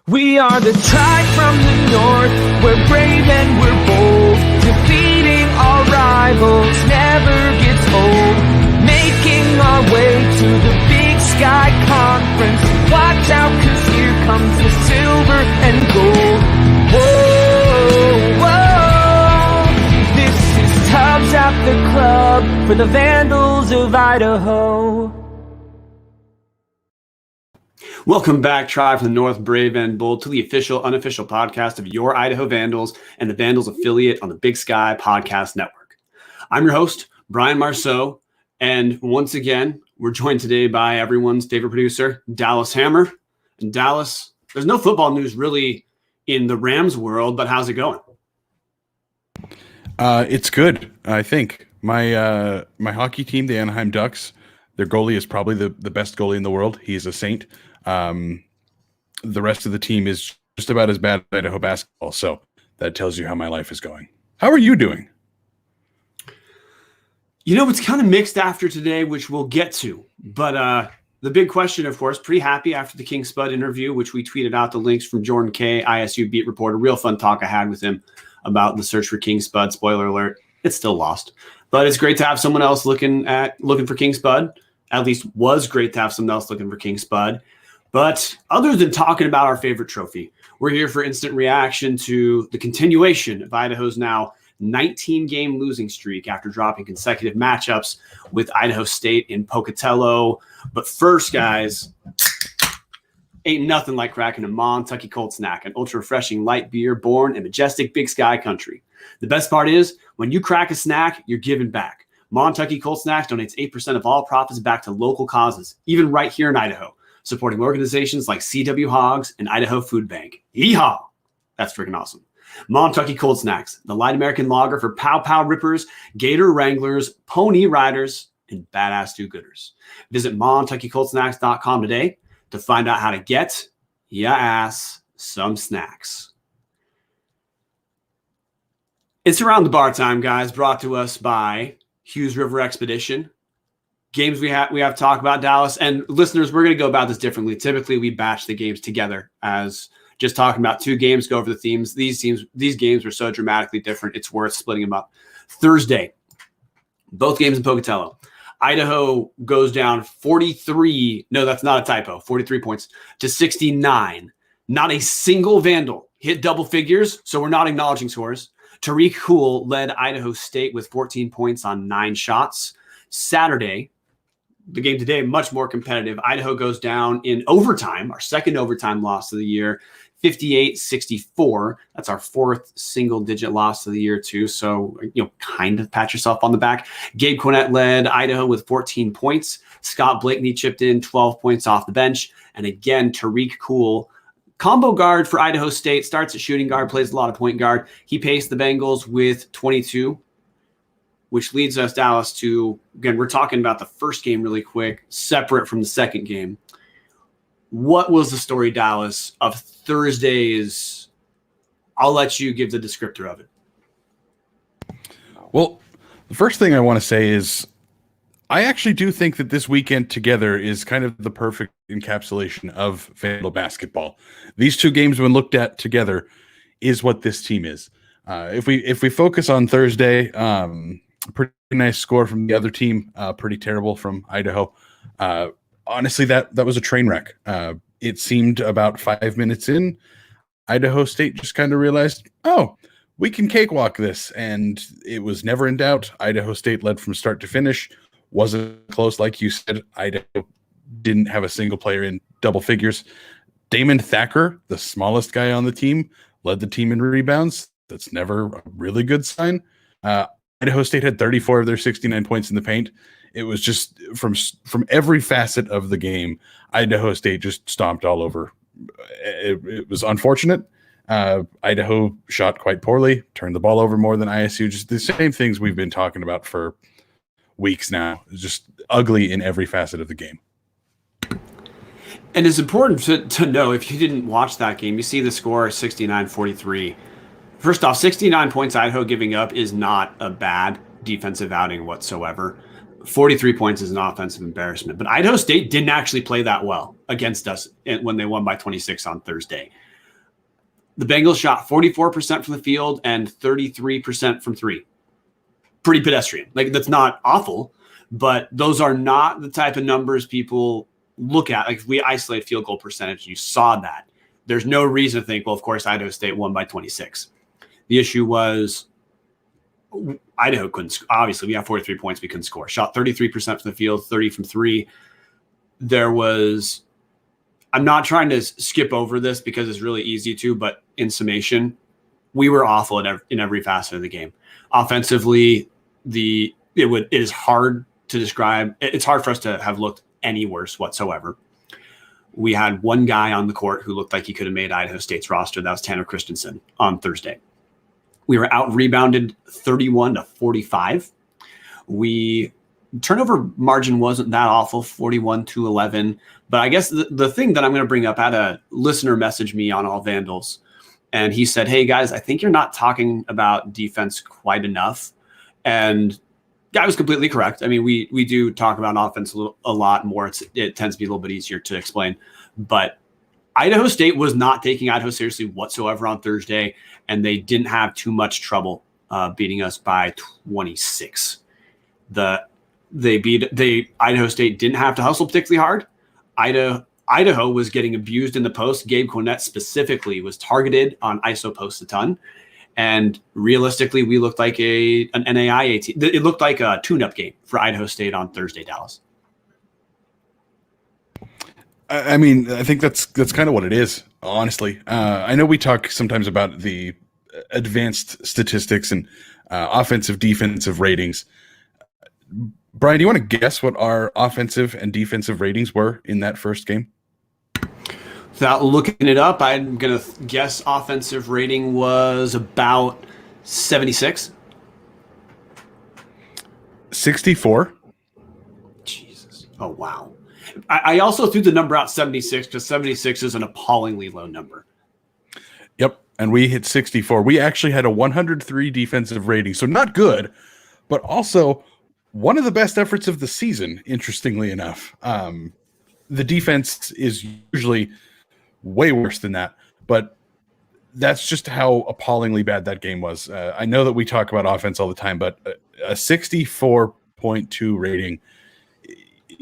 We are the tribe from the north, we're brave and we're bold. Defeating our rivals never gets old. Making our way to the Big Sky Conference. Watch out, 'cause here comes the silver and gold. Whoa, whoa. This is Tubbs at the club for the Vandals of Idaho. Welcome back, Tribe from the North, Brave and Bold, to the official, unofficial podcast of your Idaho Vandals and the Vandals affiliate on the Big Sky Podcast Network. I'm your host, Brian Marceau, and once again, we're joined today by everyone's favorite producer, Dallas Hammer. And Dallas, there's no football news really in the Rams world, but how's it going? It's good, I think. My hockey team, the Anaheim Ducks, their goalie is probably the best goalie in the world. He's a saint. The rest of the team is just about as bad as Idaho basketball, so that tells you how my life is going. How are you doing? You know, it's kind of mixed after today, which we'll get to. But the big question, of course, pretty happy after the King Spud interview, which we tweeted out the links from Jordan K., ISU beat reporter. Real fun talk I had with him about the search for King Spud. Spoiler alert, it's still lost. But it's great to have someone else looking for King Spud. At least was great to have someone else looking for King Spud. But other than talking about our favorite trophy, we're here for instant reaction to the continuation of Idaho's now 19-game losing streak after dropping consecutive matchups with Idaho State in Pocatello. But first, guys, ain't nothing like cracking a Montucky cold snack, an ultra-refreshing light beer born in majestic Big Sky country. The best part is, when you crack a snack, you're giving back. Montucky Cold Snacks donates 8% of all profits back to local causes, even right here in Idaho, supporting organizations like CW Hogs and Idaho Food Bank. Yeehaw! That's freaking awesome. Montucky Cold Snacks, the light American lager for pow-pow rippers, gator wranglers, pony riders, and badass do-gooders. Visit MontuckyColdSnacks.com today to find out how to get ya ass some snacks. It's Around the Bar time, guys, brought to us by Hughes River Expedition. Games we have to talk about, Dallas. And listeners, we're going to go about this differently. Typically, we batch the games together as just talking about two games, go over the themes. These games were so dramatically different, it's worth splitting them up. Thursday, both games in Pocatello. Idaho goes down 43. No, that's not a typo. 43 points to 69. Not a single Vandal hit double figures, so we're not acknowledging scores. Tariq Cool led Idaho State with 14 points on 9 shots. Saturday, the game today, much more competitive. Idaho goes down in overtime, our second overtime loss of the year, 58-64. That's our fourth single-digit loss of the year, too. So, kind of pat yourself on the back. Gabe Quinnett led Idaho with 14 points. Scott Blakeney chipped in 12 points off the bench. And again, Tariq Cool, combo guard for Idaho State, starts at shooting guard, plays a lot of point guard. He paced the Bengals with 22. Which leads us, Dallas, to, again, we're talking about the first game really quick, separate from the second game. What was the story, Dallas, of Thursday's? I'll let you give the descriptor of it. Well, the first thing I want to say is I actually do think that this weekend together is kind of the perfect encapsulation of Vandal basketball. These two games, when looked at together, is what this team is. If we focus on Thursday, pretty nice score from the other team, pretty terrible from Idaho. Honestly, that was a train wreck. It seemed about 5 minutes in, Idaho State just kind of realized, oh, we can cakewalk this, and it was never in doubt. Idaho State led from start to finish. Wasn't close, like you said. Idaho didn't have a single player in double figures. Damon Thacker, the smallest guy on the team, led the team in rebounds. That's never a really good sign. Idaho State had 34 of their 69 points in the paint. It was just from every facet of the game, Idaho State just stomped all over. It was unfortunate. Idaho shot quite poorly, turned the ball over more than ISU. Just the same things we've been talking about for weeks now. It's just ugly in every facet of the game. And it's important to know, if you didn't watch that game, you see the score 69-43. First off, 69 points Idaho giving up is not a bad defensive outing whatsoever. 43 points is an offensive embarrassment. But Idaho State didn't actually play that well against us when they won by 26 on Thursday. The Bengals shot 44% from the field and 33% from three. Pretty pedestrian. Like, that's not awful, but those are not the type of numbers people look at. Like, if we isolate field goal percentage, you saw that. There's no reason to think, well, of course, Idaho State won by 26. The issue was Idaho couldn't. Obviously, we have 43 points. We couldn't score. Shot 33% from the field, 30 from three. There was. I'm not trying to skip over this because it's really easy to, but in summation, we were awful in every facet of the game. Offensively, it is hard to describe. It's hard for us to have looked any worse whatsoever. We had one guy on the court who looked like he could have made Idaho State's roster. That was Tanner Christensen on Thursday. We were out rebounded 31-45. Turnover margin wasn't that awful, 41-11. But I guess the thing that I'm going to bring up, I had a listener message me on All Vandals, and he said, "Hey guys, I think you're not talking about defense quite enough." And guy was completely correct. I mean, we do talk about offense a lot more. It tends to be a little bit easier to explain. But Idaho State was not taking Idaho seriously whatsoever on Thursday, and they didn't have too much trouble beating us by 26. Idaho State didn't have to hustle particularly hard. Idaho was getting abused in the post. Gabe Cornett specifically was targeted on ISO posts a ton. And realistically, we looked like an NAIA team. It looked like a tune-up game for Idaho State on Thursday, Dallas. I mean, I think that's kind of what it is, honestly. I know we talk sometimes about the advanced statistics and offensive, defensive ratings. Brian, do you want to guess what our offensive and defensive ratings were in that first game? Without looking it up, I'm going to guess offensive rating was about 76. 64. Jesus. Oh, wow. I also threw the number out 76 because 76 is an appallingly low number. Yep. And we hit 64. We actually had a 103 defensive rating. So not good, but also one of the best efforts of the season, interestingly enough. The defense is usually way worse than that, but that's just how appallingly bad that game was. I know that we talk about offense all the time, but a 64.2 rating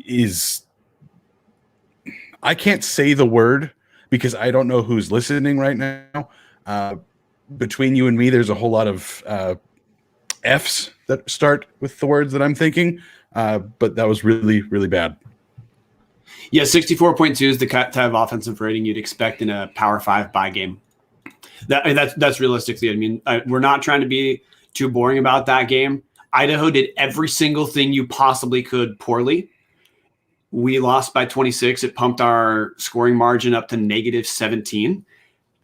is, I can't say the word because I don't know who's listening right now. Between you and me, there's a whole lot of F's that start with the words that I'm thinking, but that was really, really bad. Yeah, 64.2 is the type of offensive rating you'd expect in a Power 5 bye game. That's realistically, I mean, we're not trying to be too boring about that game. Idaho did every single thing you possibly could poorly. We lost by 26. It pumped our scoring margin up to -17.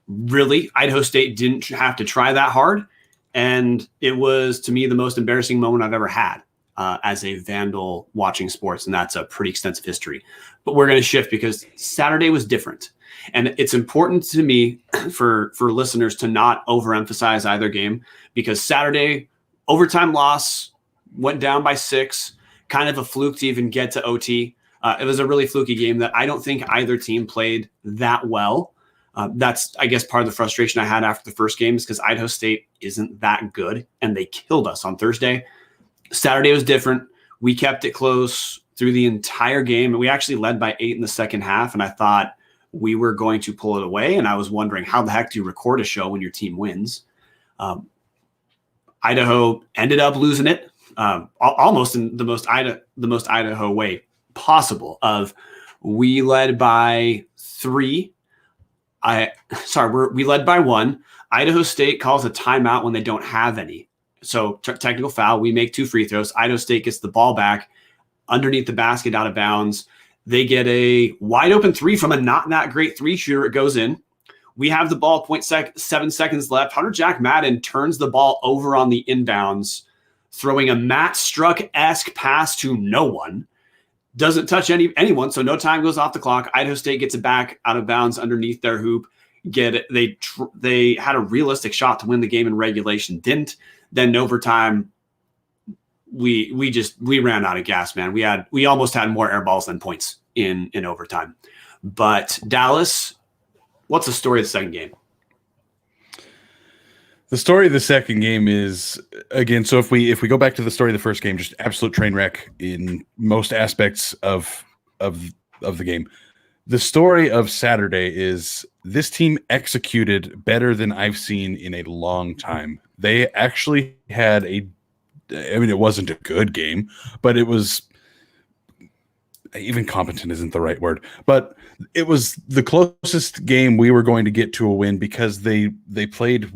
Really, Idaho State didn't have to try that hard. And it was, to me, the most embarrassing moment I've ever had as a Vandal watching sports. And that's a pretty extensive history. But we're going to shift because Saturday was different. And it's important to me for listeners to not overemphasize either game, because Saturday, overtime loss, went down by 6, kind of a fluke to even get to OT. It was a really fluky game that I don't think either team played that well. That's, I guess, part of the frustration I had after the first game is because Idaho State isn't that good, and they killed us on Thursday. Saturday was different. We kept it close through the entire game, and we actually led by 8 in the second half, and I thought we were going to pull it away, and I was wondering, how the heck do you record a show when your team wins? Idaho ended up losing it almost in the most Idaho way possible. We led by 3. We led by 1. Idaho State calls a timeout when they don't have any. So technical foul, we make 2 free throws. Idaho State gets the ball back underneath the basket out of bounds. They get a wide open 3 from a not that great 3 shooter. It goes in. We have the ball, 0.7 seconds left. Hunter Jack Madden turns the ball over on the inbounds, throwing a Matt Struck-esque pass to no one. Doesn't touch anyone, so no time goes off the clock. Idaho State gets it back out of bounds underneath their hoop. They had a realistic shot to win the game in regulation, didn't. Then in overtime, we ran out of gas, man. We almost had more air balls than points in overtime. But Dallas, what's the story of the second game? The story of the second game is, again, so if we go back to the story of the first game, just absolute train wreck in most aspects of the game. The story of Saturday is this team executed better than I've seen in a long time. They actually had it wasn't a good game, but it was, even competent isn't the right word, but it was the closest game we were going to get to a win because they played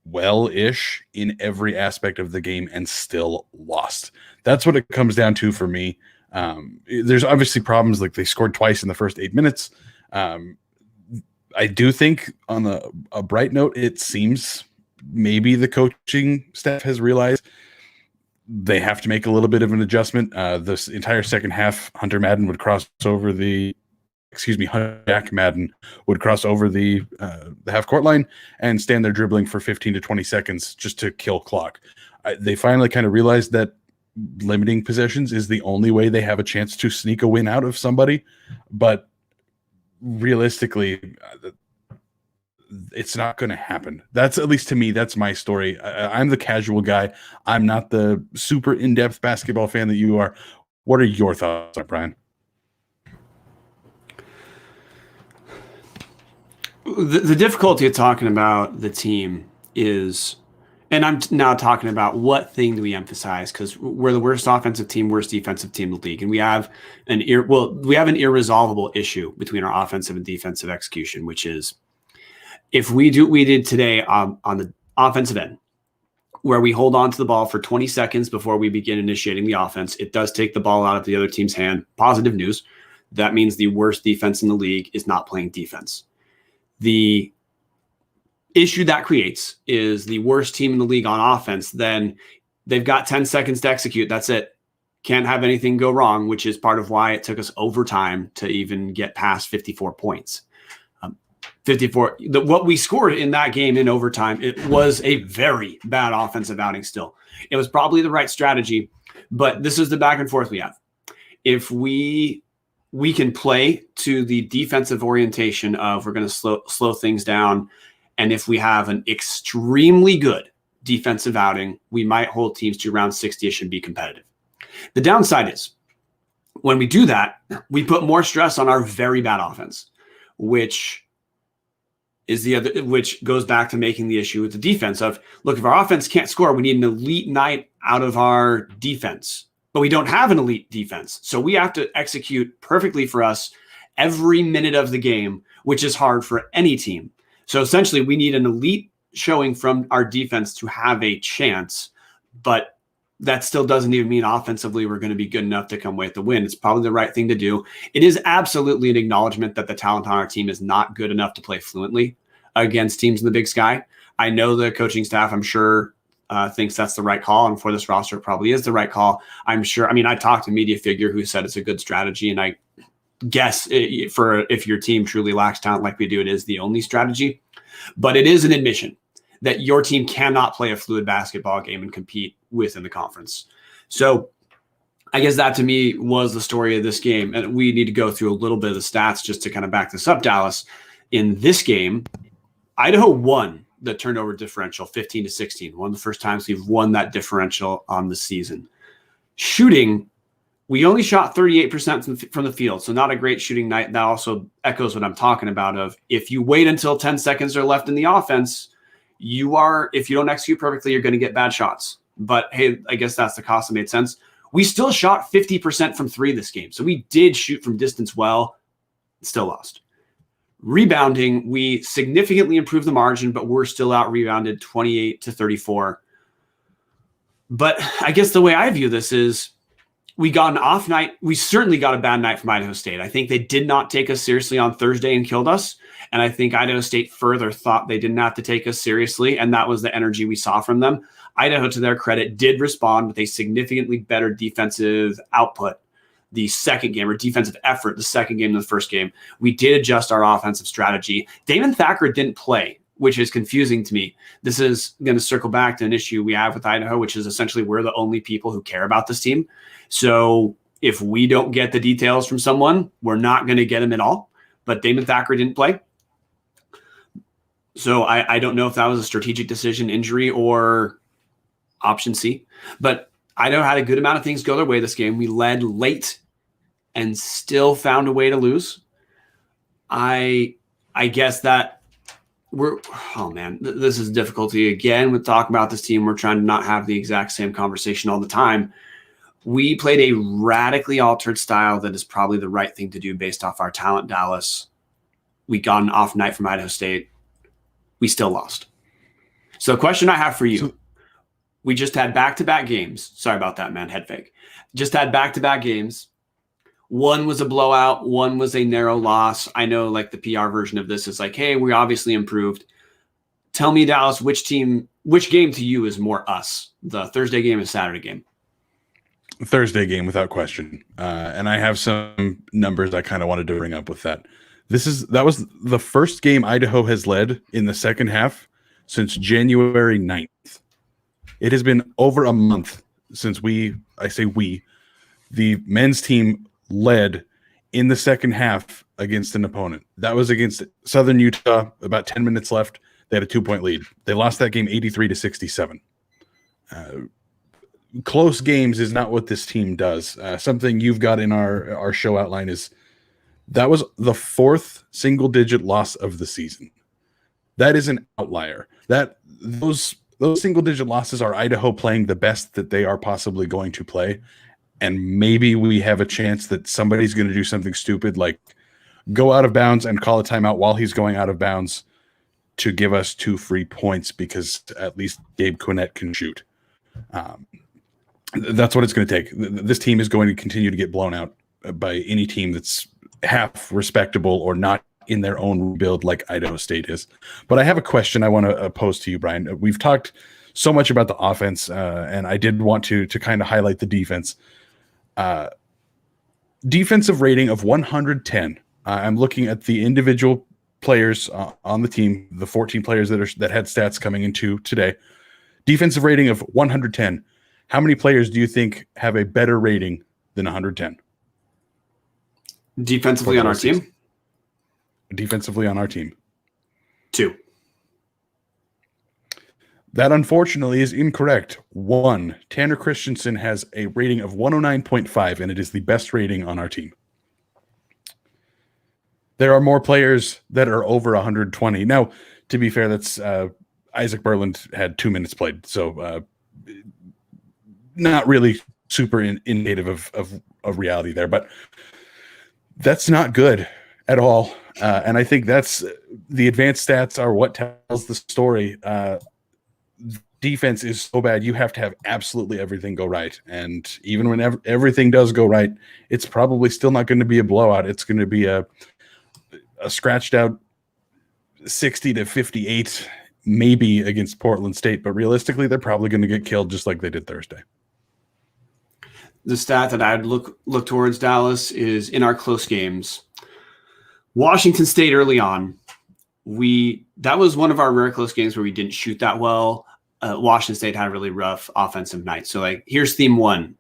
well-ish in every aspect of the game and still lost. That's what it comes down to for me. There's obviously problems, like they scored twice in the first 8 minutes. I do think on a bright note, it seems maybe the coaching staff has realized they have to make a little bit of an adjustment. This entire second half, Hunter Madden would cross over Jack Madden would cross over the half court line and stand there dribbling for 15 to 20 seconds just to kill clock. They finally kind of realized that limiting possessions is the only way they have a chance to sneak a win out of somebody. But realistically, it's not going to happen. That's, at least to me, that's my story. I'm the casual guy. I'm not the super in-depth basketball fan that you are. What are your thoughts on it, Brian? The difficulty of talking about the team is, and I'm now talking about what thing do we emphasize, because we're the worst offensive team, worst defensive team in the league, and we have an irresolvable issue between our offensive and defensive execution, which is if we do what we did today on the offensive end, where we hold on to the ball for 20 seconds before we begin initiating the offense, it does take the ball out of the other team's hand. Positive news. That means the worst defense in the league is not playing defense. The issue that creates is the worst team in the league on offense, then they've got 10 seconds to execute. That's it. Can't have anything go wrong, which is part of why it took us overtime to even get past 54 points. 54. What we scored in that game in overtime, it was a very bad offensive outing still. It was probably the right strategy, but this is the back and forth we have. If we can play to the defensive orientation of we're going to slow things down, and if we have an extremely good defensive outing, we might hold teams to around 60-ish and be competitive. The downside is when we do that, we put more stress on our very bad offense, which goes back to making the issue with the defense of, look, if our offense can't score, we need an elite night out of our defense, but we don't have an elite defense. So we have to execute perfectly for us every minute of the game, which is hard for any team. So essentially we need an elite showing from our defense to have a chance, but that still doesn't even mean offensively we're going to be good enough to come away with the win. It's probably the right thing to do. It is absolutely an acknowledgement that the talent on our team is not good enough to play fluently against teams in the Big Sky. I know the coaching staff, I'm sure, thinks that's the right call, and for this roster, it probably is the right call. I'm sure. I mean, I talked to a media figure who said it's a good strategy, and I guess if your team truly lacks talent like we do, it is the only strategy. But it is an admission that your team cannot play a fluid basketball game and compete within the conference. So I guess that to me was the story of this game. And we need to go through a little bit of the stats just to kind of back this up, Dallas. In this game, Idaho won the turnover differential 15-16. One of the first times we've won that differential on the season. Shooting, we only shot 38% from the field, so not a great shooting night. That also echoes what I'm talking about of if you wait until 10 seconds are left in the offense, if you don't execute perfectly, you're going to get bad shots. But hey, I guess that's the cost that made sense. We still shot 50% from three this game. So we did shoot from distance well, still lost. Rebounding, we significantly improved the margin, but we're still out rebounded 28-34. But I guess the way I view this is we got an off night. We certainly got a bad night from Idaho State. I think they did not take us seriously on Thursday and killed us. And I think Idaho State further thought they didn't have to take us seriously. And that was the energy we saw from them. Idaho, to their credit, did respond with a significantly better defensive output the second game, or defensive effort the second game than the first game. We did adjust our offensive strategy. Damon Thacker didn't play, which is confusing to me. This is going to circle back to an issue we have with Idaho, which is essentially we're the only people who care about this team. So if we don't get the details from someone, we're not going to get them at all. But Damon Thacker didn't play. So I don't know if that was a strategic decision, injury, or option C. But Idaho had a good amount of things go their way this game. We led late and still found a way to lose. I guess that this is difficulty again with talking about this team. We're trying to not have the exact same conversation all the time. We played a radically altered style that is probably the right thing to do based off our talent, Dallas. We got an off night from Idaho State. We still lost. So the question I have for you, we just had back-to-back games. Sorry about that, man. Head fake. Just had back-to-back games. One was a blowout. One was a narrow loss. I know like the PR version of this is like, hey, we obviously improved. Tell me, Dallas, which game to you is more us? The Thursday game or Saturday game? Thursday game without question. And I have some numbers I kind of wanted to bring up with that. That was the first game Idaho has led in the second half since January 9th. It has been over a month since the men's team led in the second half against an opponent. That was against Southern Utah, about 10 minutes left. They had a 2-point lead. They lost that game 83-67. Close games is not what this team does. Something you've got in our show outline is that was the fourth single-digit loss of the season. That is an outlier. Those single-digit losses are Idaho playing the best that they are possibly going to play, and maybe we have a chance that somebody's going to do something stupid like go out of bounds and call a timeout while he's going out of bounds to give us 2 free points because at least Gabe Quinnett can shoot. That's what it's going to take. This team is going to continue to get blown out by any team that's half respectable or not in their own rebuild like Idaho State is. But I have a question I want to pose to you, Brian. We've talked so much about the offense, and I did want to kind of highlight the defense. Defensive rating of 110. I'm looking at the individual players on the team, the 14 players that had stats coming into today. Defensive rating of 110. How many players do you think have a better rating than 110? Defensively on our team? Defensively on our team. 2. That unfortunately is incorrect. 1. Tanner Christensen has a rating of 109.5, and it is the best rating on our team. There are more players that are over 120. Now, to be fair, that's Isaac Berland had 2 minutes played, so not really super indicative of reality there, but that's not good at all. And I think that's the advanced stats are what tells the story. Defense is so bad, you have to have absolutely everything go right. And even when everything does go right, it's probably still not going to be a blowout. It's going to be a scratched out 60-58, maybe against Portland State. But realistically, they're probably going to get killed just like they did Thursday. The stat that I'd look towards, Dallas, is in our close games. Washington State early on, that was one of our rare close games where we didn't shoot that well. Washington State had a really rough offensive night. So, like, here's theme 1.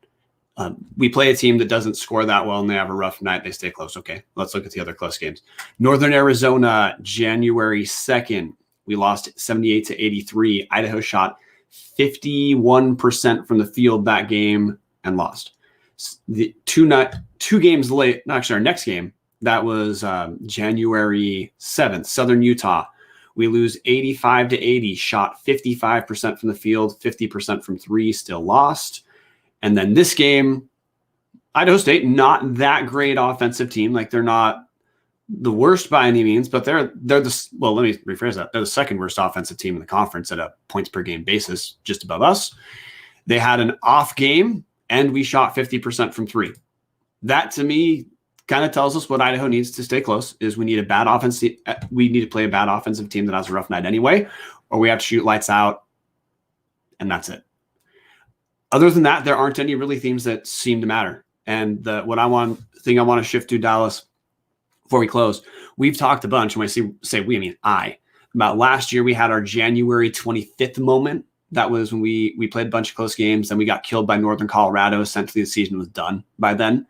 We play a team that doesn't score that well, and they have a rough night. They stay close. Okay, let's look at the other close games. Northern Arizona, January 2nd, we lost 78-83. Idaho shot 51% from the field that game and lost. The two games late, actually our next game, that was January 7th, Southern Utah. We lose 85-80, shot 55% from the field, 50% from 3, still lost. And then this game, Idaho State, not that great offensive team. Like, they're not the worst by any means, but they're let me rephrase that. They're the second worst offensive team in the conference at a points per game basis, just above us. They had an off game, and we shot 50% from 3. That, to me, kind of tells us what Idaho needs to stay close is we need a bad offense. We need to play a bad offensive team that has a rough night anyway, or we have to shoot lights out, and that's it. Other than that, there aren't any really themes that seem to matter. And I want to shift to, Dallas, before we close, we've talked a bunch, and when I say we, I mean about last year we had our January 25th moment. That was when we played a bunch of close games, then we got killed by Northern Colorado. Essentially, the season was done by then.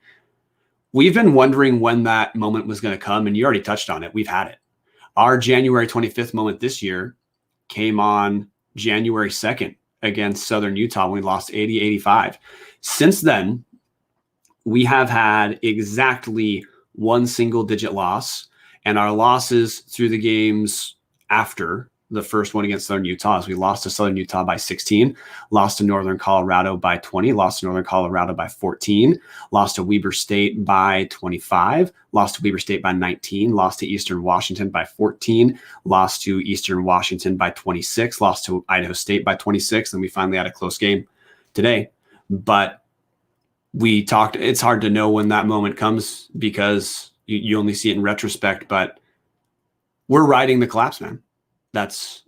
We've been wondering when that moment was going to come, and you already touched on it. We've had it. Our January 25th moment this year came on January 2nd against Southern Utah when we lost 80-85. Since then, we have had exactly one single-digit loss, and our losses through the games after the first one against Southern Utah is we lost to Southern Utah by 16, lost to Northern Colorado by 20, lost to Northern Colorado by 14, lost to Weber State by 25, lost to Weber State by 19, lost to Eastern Washington by 14, lost to Eastern Washington by 26, lost to Idaho State by 26, and we finally had a close game today. But we talked, it's hard to know when that moment comes because you only see it in retrospect, but we're riding the collapse, man. That's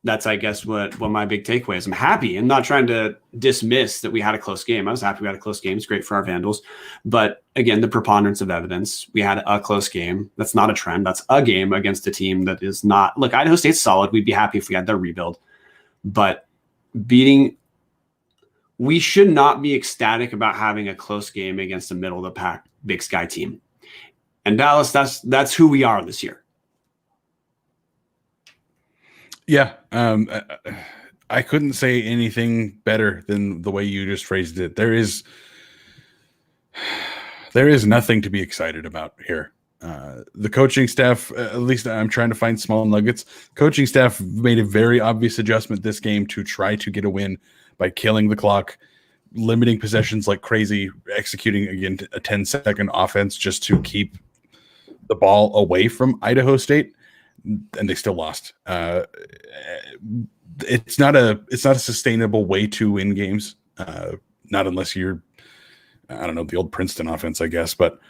I guess what my big takeaway is. I'm happy. I'm not trying to dismiss that we had a close game. I was happy we had a close game. It's great for our Vandals. But again, the preponderance of evidence, we had a close game. That's not a trend. That's a game against a team that is not. Look, Idaho State's solid. We'd be happy if we had their rebuild. But we should not be ecstatic about having a close game against a middle of the pack Big Sky team. And Dallas, that's who we are this year. Yeah, I couldn't say anything better than the way you just phrased it. There is nothing to be excited about here. The coaching staff, at least I'm trying to find small nuggets. Coaching staff made a very obvious adjustment this game to try to get a win by killing the clock, limiting possessions like crazy, executing again a 10-second offense just to keep the ball away from Idaho State. And they still lost. It's not a sustainable way to win games. Not unless you're, I don't know, the old Princeton offense, I guess. But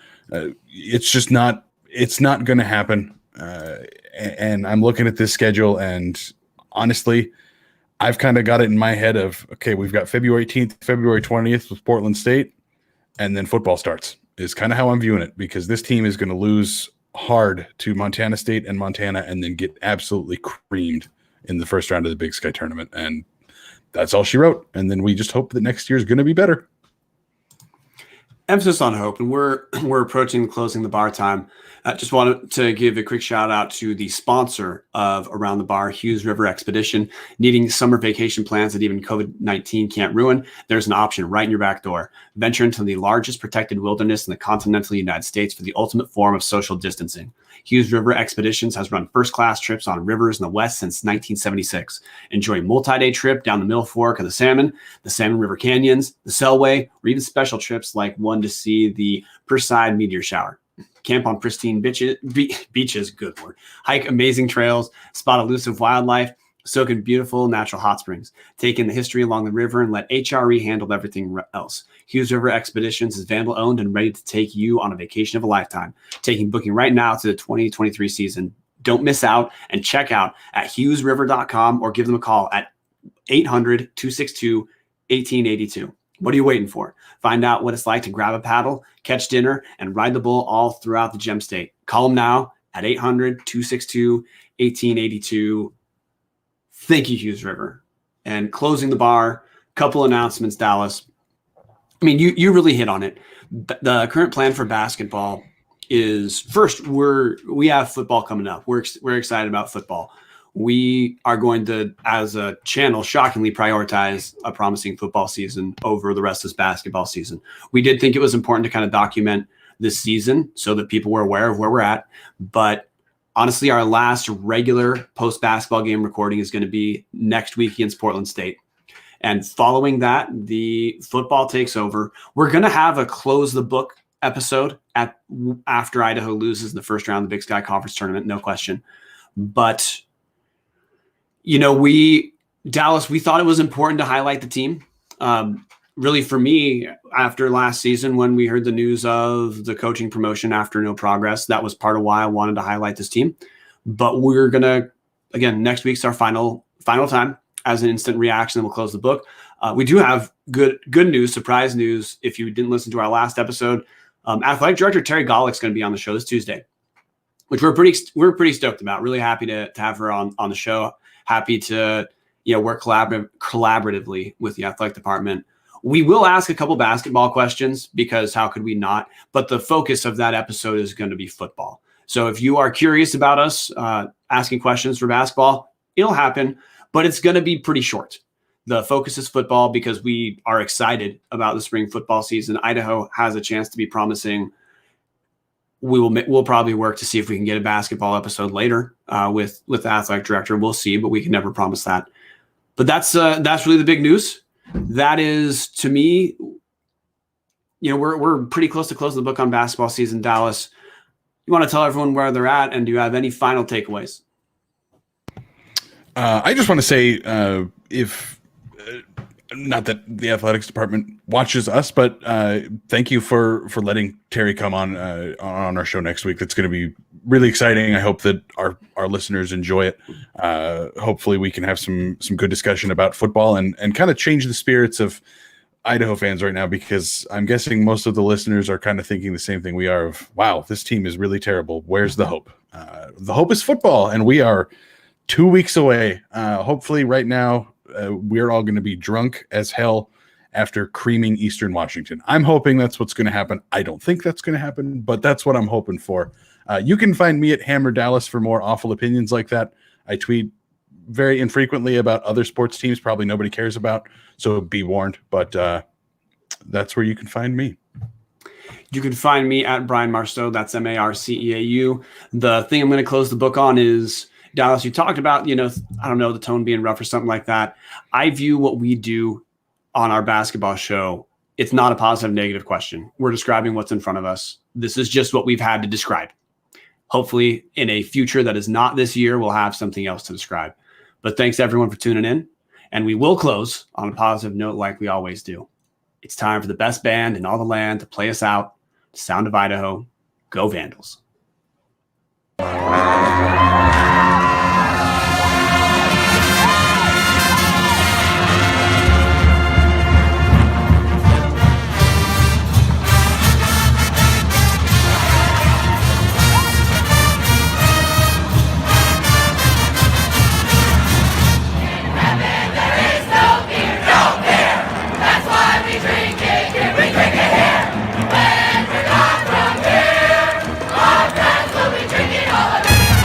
it's just not. It's not going to happen. And I'm looking at this schedule, and honestly, I've kind of got it in my head of okay, we've got February 18th, February 20th with Portland State, and then football starts. Is kind of how I'm viewing it because this team is going to lose hard to Montana State and Montana and then get absolutely creamed in the first round of the Big Sky tournament. And that's all she wrote. And then we just hope that next year is going to be better. Emphasis on hope. And we're approaching closing the bar time. I just wanted to give a quick shout out to the sponsor of Around the Bar, Hughes River Expedition. Needing summer vacation plans that even COVID-19 can't ruin, there's an option right in your back door. Venture into the largest protected wilderness in the continental United States for the ultimate form of social distancing. Hughes River Expeditions has run first-class trips on rivers in the West since 1976. Enjoy a multi-day trip down the Middle Fork of the Salmon River Canyons, the Selway, or even special trips like one to see the Perseid meteor shower. Camp on pristine beaches, good word. Hike amazing trails, spot elusive wildlife, soak in beautiful natural hot springs. Take in the history along the river and let HRE handle everything else. Hughes River Expeditions is Vandal owned and ready to take you on a vacation of a lifetime. Taking booking right now to the 2023 season. Don't miss out and check out at hughesriver.com or give them a call at 800-262-1882. What are you waiting for? Find out what it's like to grab a paddle, catch dinner, and ride the bull all throughout the Gem State. Call them now at 800-262-1882. Thank you, Hughes River. And closing the bar, couple announcements, Dallas. I mean, you really hit on it. The current plan for basketball is first, we have football coming up. We're excited about football. We are going to, as a channel, shockingly prioritize a promising football season over the rest of this basketball season. We did think it was important to kind of document this season so that people were aware of where we're at. But honestly, our last regular post-basketball game recording is going to be next week against Portland State. And following that, the football takes over. We're going to have a close the book episode after Idaho loses in the first round of the Big Sky Conference tournament, no question. But you know, Dallas, we thought it was important to highlight the team. Really, for me, after last season, when we heard the news of the coaching promotion after no progress, that was part of why I wanted to highlight this team. But we're going to, again, next week's our final time as an instant reaction, and we'll close the book. We do have good news, surprise news. If you didn't listen to our last episode, Athletic Director Terry Golick's going to be on the show this Tuesday, which we're pretty stoked about. Really happy to have her on the show. Happy to work collaboratively with the athletic department. We will ask a couple basketball questions because how could we not? But the focus of that episode is going to be football. So if you are curious about us asking questions for basketball, it'll happen, but it's going to be pretty short. The focus is football because we are excited about the spring football season. Idaho has a chance to be promising. We'll probably work to see if we can get a basketball episode later with the athletic director. We'll see, but we can never promise that. But that's really the big news. That is, to me, we're pretty close to closing the book on basketball season. Dallas, you want to tell everyone where they're at, and do you have any final takeaways? I just want to say, not that the athletics department watches us, but thank you for letting Terry come on our show next week. That's going to be really exciting. I hope that our listeners enjoy it. Hopefully we can have some good discussion about football and kind of change the spirits of Idaho fans right now, because I'm guessing most of the listeners are kind of thinking the same thing we are of, wow, this team is really terrible. Where's the hope? The hope is football, and we are 2 weeks away. Hopefully right now, we're all going to be drunk as hell after creaming Eastern Washington. I'm hoping that's what's going to happen. I don't think that's going to happen, but that's what I'm hoping for. You can find me at Hammer Dallas for more awful opinions like that. I tweet very infrequently about other sports teams probably nobody cares about, so be warned. But that's where you can find me. You can find me at Brian Marceau. That's Marceau. The thing I'm going to close the book on is, Dallas, you talked about, I don't know, the tone being rough or something like that. I view what we do on our basketball show, it's not a positive, negative question. We're describing what's in front of us. This is just what we've had to describe. Hopefully in a future that is not this year, we'll have something else to describe. But thanks everyone for tuning in. And we will close on a positive note like we always do. It's time for the best band in all the land to play us out. The sound of Idaho. Go Vandals.